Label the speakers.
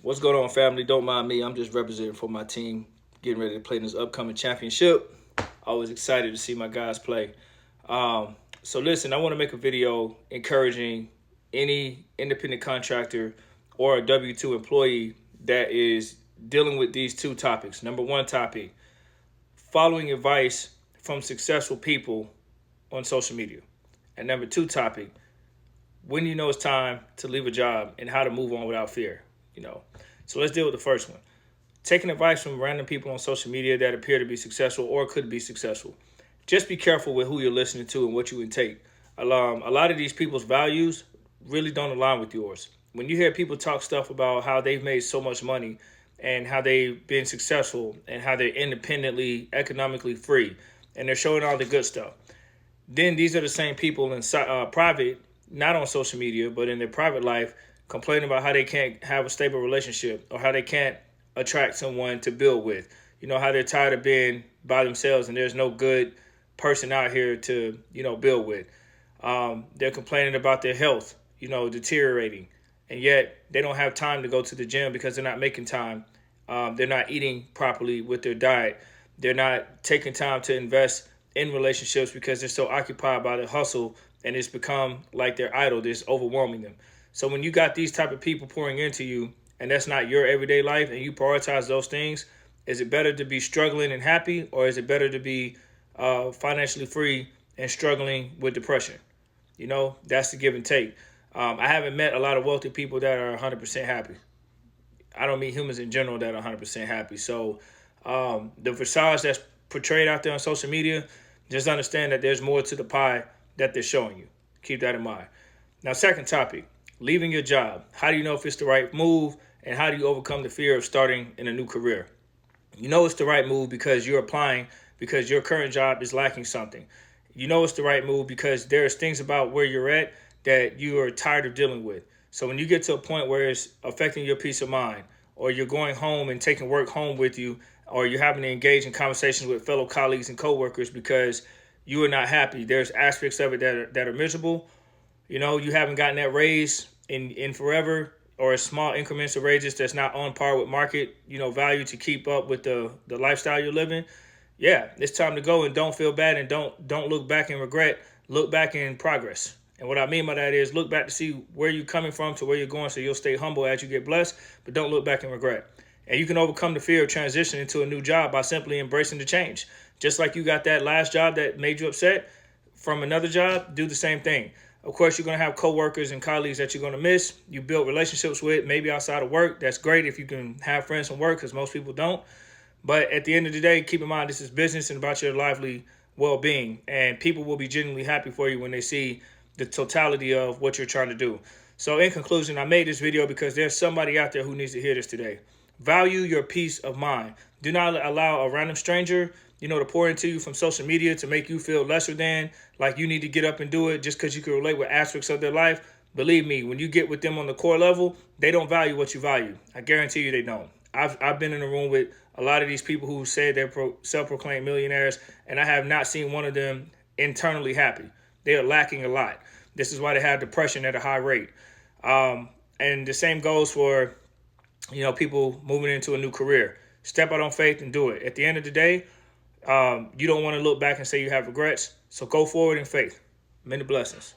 Speaker 1: What's going on, family? Don't mind me. I'm just representing for my team, getting ready to play in this upcoming championship. Always excited to see my guys play. So listen, I want to make a video encouraging any independent contractor or a W-2 employee that is dealing with these two topics. Number one topic, following advice from successful people on social media. And number two topic, when you know it's time to leave a job and how to move on without fear. So let's deal with the first one. Taking advice from random people on social media that appear to be successful or could be successful. Just be careful with who you're listening to and what you intake. A lot of these people's values really don't align with yours. When you hear people talk stuff about how they've made so much money and how they've been successful and how they're independently, economically free, and they're showing all the good stuff, then these are the same people in private, not on social media, but in their private life, complaining about how they can't have a stable relationship or how they can't attract someone to build with. How they're tired of being by themselves and there's no good person out here to, build with. They're complaining about their health, deteriorating. And yet they don't have time to go to the gym because they're not making time. They're not eating properly with their diet. They're not taking time to invest in relationships because they're so occupied by the hustle and it's become like their idol. It's overwhelming them. So when you got these type of people pouring into you and that's not your everyday life and you prioritize those things, is it better to be struggling and happy, or is it better to be financially free and struggling with depression? That's the give and take. I haven't met a lot of wealthy people that are 100% happy. I don't meet humans in general that are 100% happy. So the facade that's portrayed out there on social media, just understand that there's more to the pie that they're showing you. Keep that in mind. Now, second topic. Leaving your job. How do you know if it's the right move, and how do you overcome the fear of starting in a new career? You know it's the right move because you're applying because your current job is lacking something. You know it's the right move because there's things about where you're at that you are tired of dealing with. So when you get to a point where it's affecting your peace of mind, or you're going home and taking work home with you, or you're having to engage in conversations with fellow colleagues and coworkers because you are not happy, there's aspects of it that are miserable. You haven't gotten that raise in forever, or small increments of raises that's not on par with market, value to keep up with the lifestyle you're living. Yeah, it's time to go, and don't feel bad, and don't look back and regret. Look back in progress. And what I mean by that is look back to see where you're coming from to where you're going, so you'll stay humble as you get blessed, but don't look back and regret. And you can overcome the fear of transitioning to a new job by simply embracing the change. Just like you got that last job that made you upset from another job, do the same thing. Of course, you're going to have coworkers and colleagues that you're going to miss. You build relationships with, maybe outside of work. That's great if you can have friends from work, because most people don't. But at the end of the day, keep in mind this is business and about your lively well-being. And people will be genuinely happy for you when they see the totality of what you're trying to do. So in conclusion, I made this video because there's somebody out there who needs to hear this today. Value your peace of mind. Do not allow a random stranger, to pour into you from social media to make you feel lesser than, like you need to get up and do it just because you can relate with aspects of their life. Believe me, when you get with them on the core level, they don't value what you value. I guarantee you they don't. I've been in a room with a lot of these people who say they're self-proclaimed millionaires, and I have not seen one of them internally happy. They are lacking a lot. This is why they have depression at a high rate. And the same goes for, people moving into a new career. Step out on faith and do it. At the end of the day, you don't want to look back and say you have regrets. So go forward in faith. Many blessings.